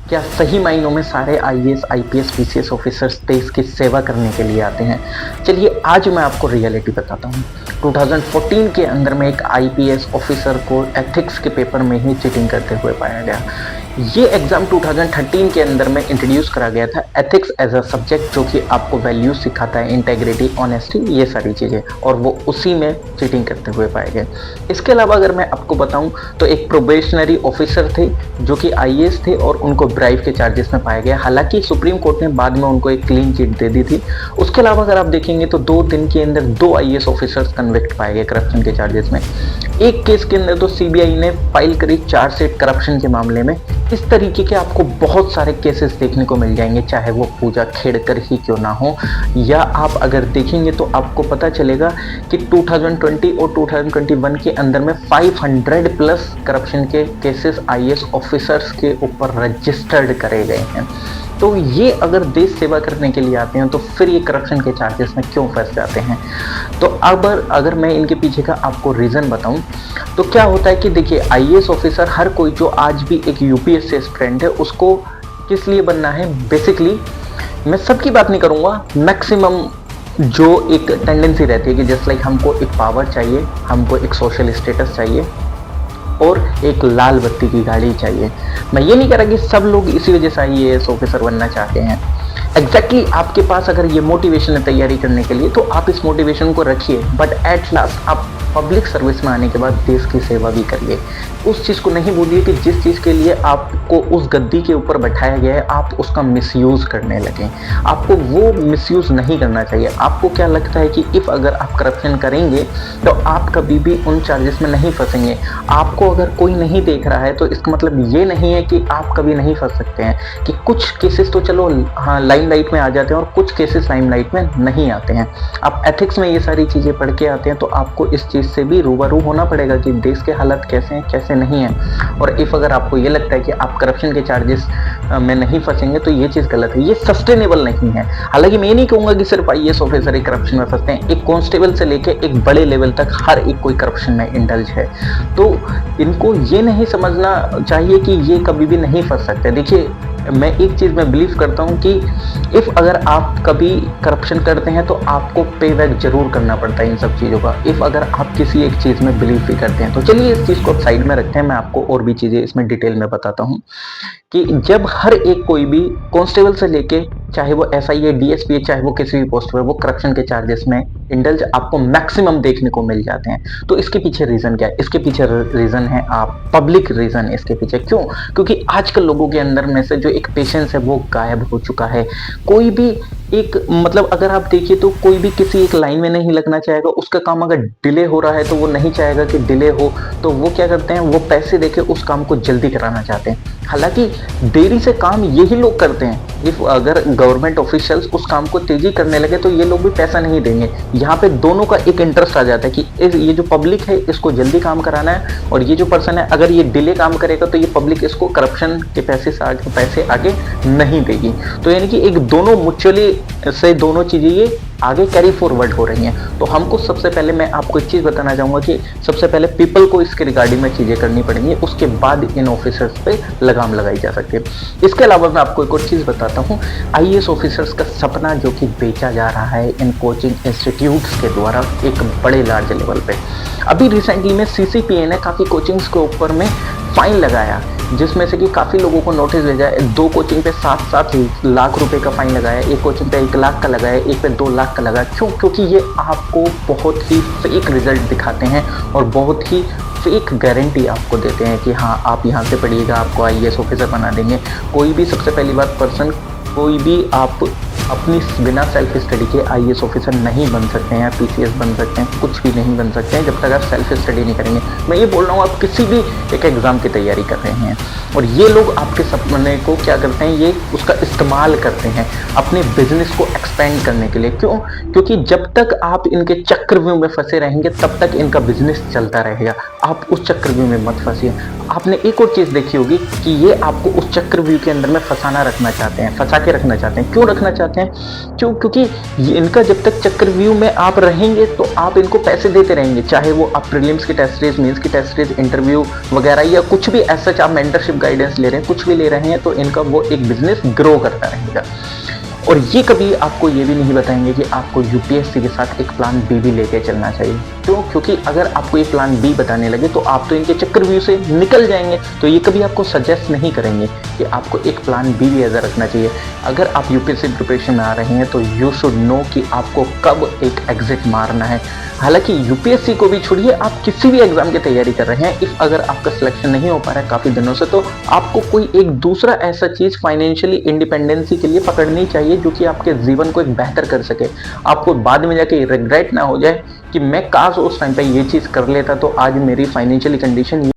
क्या सही मायनों में सारे आईएएस, आईपीएस, पीसीएस ऑफिसर्स देश की सेवा करने के लिए आते हैं? चलिए आज मैं आपको रियलिटी बताता हूँ। 2014 के अंदर में एक आईपीएस ऑफिसर को एथिक्स के पेपर में ही चीटिंग करते हुए पाया गया। ये एग्जाम 2013 के अंदर में इंट्रोड्यूस करा गया था, एथिक्स एज अ सब्जेक्ट, जो कि आपको वैल्यूज सिखाता है, इंटेग्रिटी, ऑनेस्टी, ये सारी चीज़ें, और वो उसी में चीटिंग करते हुए पाए गए। इसके अलावा अगर मैं आपको बताऊं तो एक प्रोबेशनरी ऑफिसर थे जो कि आईएएस थे और उनको ब्राइब के चार्जेस में पाया गया। हालांकि सुप्रीम कोर्ट ने बाद में उनको एक क्लीन चिट दे दी थी। उसके अलावा अगर आप देखेंगे तो 2 दिन के अंदर 2 आईएएस ऑफिसर्स कन्विक्ट पाए गए करप्शन के चार्जेस में। एक केस के अंदर तो सीबीआई ने फाइल करी चार्जशीट करप्शन के मामले में। इस तरीके के आपको बहुत सारे केसेस देखने को मिल जाएंगे, चाहे वो पूजा खेड़कर ही क्यों ना हो, या आप अगर देखेंगे तो आपको पता चलेगा कि 2020 और 2021 के अंदर में 500 प्लस करप्शन के केसेस आईएएस ऑफिसर्स के ऊपर रजिस्टर्ड करे गए हैं। तो ये अगर देश सेवा करने के लिए आते हैं तो फिर ये करप्शन के चार्जेस में क्यों फंस जाते हैं? तो अब अगर मैं इनके पीछे का आपको रीज़न बताऊं तो क्या होता है कि देखिए, आईएएस ऑफिसर हर कोई जो आज भी एक यूपीएससी एस्पिरेंट है उसको किस लिए बनना है? बेसिकली मैं सबकी बात नहीं करूँगा, मैक्सिमम जो एक टेंडेंसी रहती है कि जस्ट लाइक हमको एक पावर चाहिए, हमको एक सोशल स्टेटस चाहिए और एक लाल बत्ती की गाड़ी चाहिए। मैं ये नहीं कह रहा कि सब लोग इसी वजह से आईएएस ऑफिसर बनना चाहते हैं। एग्जैक्टली आपके पास अगर ये मोटिवेशन है तैयारी करने के लिए तो आप इस मोटिवेशन को रखिए, बट एट लास्ट आप पब्लिक सर्विस में आने के बाद देश की सेवा भी करिए। उस चीज़ को नहीं भूलिए कि जिस चीज़ के लिए आपको उस गद्दी के ऊपर बैठाया गया है आप उसका मिसयूज़ करने लगें। आपको वो मिसयूज़ नहीं करना चाहिए। आपको क्या लगता है कि इफ़ अगर आप करप्शन करेंगे तो आप कभी भी उन चार्जेस में नहीं फंसेंगे। आपको अगर कोई नहीं देख रहा है तो इसका मतलब ये नहीं है कि आप कभी नहीं फंस सकते हैं। कि कुछ केसेस तो चलो हाँ लाइमलाइट में आ जाते हैं और कुछ केसेस लाइमलाइट में नहीं आते हैं। आप एथिक्स में ये सारी चीज़ें पढ़ के आते हैं तो आपको इस चीज़ से भी रूबरू होना पड़ेगा कि देश के हालत कैसे हैं कैसे नहीं है। और इफ़ अगर आपको ये लगता है कि आप करप्शन के चार्जेस में नहीं फंसेंगे तो ये चीज़ गलत है, ये सस्टेनेबल नहीं है। हालांकि मैं ये नहीं कहूँगा कि सिर्फ आईएएस ऑफिसर ही करप्शन में फंसते हैं, एक कांस्टेबल से लेके एक बड़े लेवल तक हर एक कोई करप्शन में इंडल्ज है। तो इनको ये नहीं समझना चाहिए कि ये कभी भी नहीं फंस सकते। देखिए, मैं एक चीज़ में बिलीव करता हूँ कि इफ़ अगर आप कभी करप्शन करते हैं तो आपको पे बैक जरूर करना पड़ता है इन सब चीज़ों का, इफ़ अगर आप किसी एक चीज़ में बिलीव भी करते हैं तो। चलिए इस चीज़ को आप साइड में रखते हैं, मैं आपको और भी चीज़ें इसमें डिटेल में बताता हूँ कि जब हर एक कोई भी कांस्टेबल से लेके चाहे वो एसआई है, डीएसपी है, चाहे वो किसी भी पोस्ट पर, वो करप्शन के चार्जेस में इंडल्ज आपको मैक्सिमम देखने को मिल जाते हैं। तो इसके पीछे रीजन क्या है? इसके पीछे रीजन है आप पब्लिक रीजन। इसके पीछे क्यों? क्योंकि आजकल लोगों के अंदर में से जो एक पेशेंस है वो गायब हो चुका है। कोई भी एक मतलब अगर आप देखिए तो कोई भी किसी एक लाइन में नहीं लगना चाहेगा। उसका काम अगर डिले हो रहा है तो वो नहीं चाहेगा कि डिले हो, तो वो क्या करते हैं, वो पैसे देके उस काम को जल्दी कराना चाहते हैं। हालांकि देरी से काम यही लोग करते हैं। इफ अगर गवर्नमेंट ऑफिशियल्स उस काम को तेजी करने लगे तो ये लोग भी पैसा नहीं देंगे। यहाँ पे दोनों का एक इंटरेस्ट आ जाता है कि ये जो पब्लिक है इसको जल्दी काम कराना है, और ये जो पर्सन है अगर ये डिले काम करेगा तो ये पब्लिक इसको करप्शन के पैसे आगे नहीं देगी। तो यानी कि एक दोनों म्यूचुअली से दोनों चीजें ये आगे कैरी फॉरवर्ड हो रही हैं। तो हमको सबसे पहले मैं आपको एक चीज़ बताना चाहूँगा कि सबसे पहले पीपल को इसके रिगार्डिंग में चीज़ें करनी पड़ेंगी, उसके बाद इन ऑफिसर्स पे लगाम लगाई जा सकती है। इसके अलावा मैं आपको एक और चीज़ बताता हूँ, आईएएस ऑफिसर्स का सपना जो कि बेचा जा रहा है इन कोचिंग इंस्टीट्यूट्स के द्वारा एक बड़े लार्ज लेवल पे। अभी रिसेंटली में सीसीपीए ने काफ़ी कोचिंग्स के ऊपर में फाइन लगाया, जिसमें से कि काफ़ी लोगों को नोटिस भेजा है। 2 कोचिंग पे 7-7 लाख रुपए का फाइन लगाया, एक कोचिंग पे 1 लाख का लगाया, एक पे 2 लाख का लगाया। क्यों? क्योंकि ये आपको बहुत ही फेक रिजल्ट दिखाते हैं और बहुत ही फेक गारंटी आपको देते हैं कि हाँ आप यहाँ से पढ़िएगा आपको आईएएस ऑफिसर बना देंगे। कोई भी, सबसे पहली बात, पर्सन कोई भी आप अपनी बिना सेल्फ स्टडी के आईएएस ऑफिसर नहीं बन सकते हैं या पीसीएस बन सकते हैं, कुछ भी नहीं बन सकते हैं जब तक आप सेल्फ स्टडी नहीं करेंगे। मैं ये बोल रहा हूँ आप किसी भी एक एग्जाम की तैयारी कर रहे हैं और ये लोग आपके सपने को क्या करते हैं, ये उसका इस्तेमाल करते हैं अपने बिजनेस को एक्सपेंड करने के लिए। क्यों? क्योंकि जब तक आप इनके चक्रव्यूह में फंसे रहेंगे तब तक इनका बिजनेस चलता रहेगा। आप उस चक्रव्यूह में मत फंसिए। आपने एक और चीज़ देखी होगी कि ये आपको उस चक्रव्यूह के अंदर में फंसा के रखना चाहते हैं। क्यों रखना चाहते हैं? हैं। क्यों? क्योंकि इनका जब तक चक्रव्यूह में आप रहेंगे तो आप इनको पैसे देते रहेंगे, चाहे वो आप प्रीलिम्स की टेस्ट सीरीज, मेंस की टेस्ट सीरीज, इंटरव्यू वगैरह या कुछ भी ऐसा आप मेंटरशिप गाइडेंस ले रहे हैं, कुछ भी ले रहे हैं, तो इनका वो एक बिजनेस ग्रो करता रहेगा। और ये कभी आपको ये भी नहीं बताएंगे कि आपको यूपीएससी के साथ एक प्लान बी भी लेके चलना चाहिए। क्यों? क्योंकि अगर आपको ये प्लान बी बताने लगे तो आप तो इनके चक्रव्यूह से निकल जाएंगे। तो ये कभी आपको सजेस्ट नहीं करेंगे कि आपको एक प्लान बी भी ऐसा रखना चाहिए। अगर आप यूपीएससी प्रिपरेशन में आ रहे हैं तो यू शुड नो कि आपको कब एक एग्जिट मारना है। हालांकि यूपीएससी को भी छोड़िए, आप किसी भी एग्जाम की तैयारी कर रहे हैं, इफ अगर आपका सिलेक्शन नहीं हो पा रहा है काफी दिनों से, तो आपको कोई एक दूसरा ऐसा चीज फाइनेंशियली इंडिपेंडेंसी के लिए पकड़नी चाहिए जो कि आपके जीवन को एक बेहतर कर सके। आपको बाद में जाके रिग्रेट ना हो जाए कि मैं काश उस टाइम पे ये चीज कर लेता तो आज मेरी फाइनेंशियली कंडीशन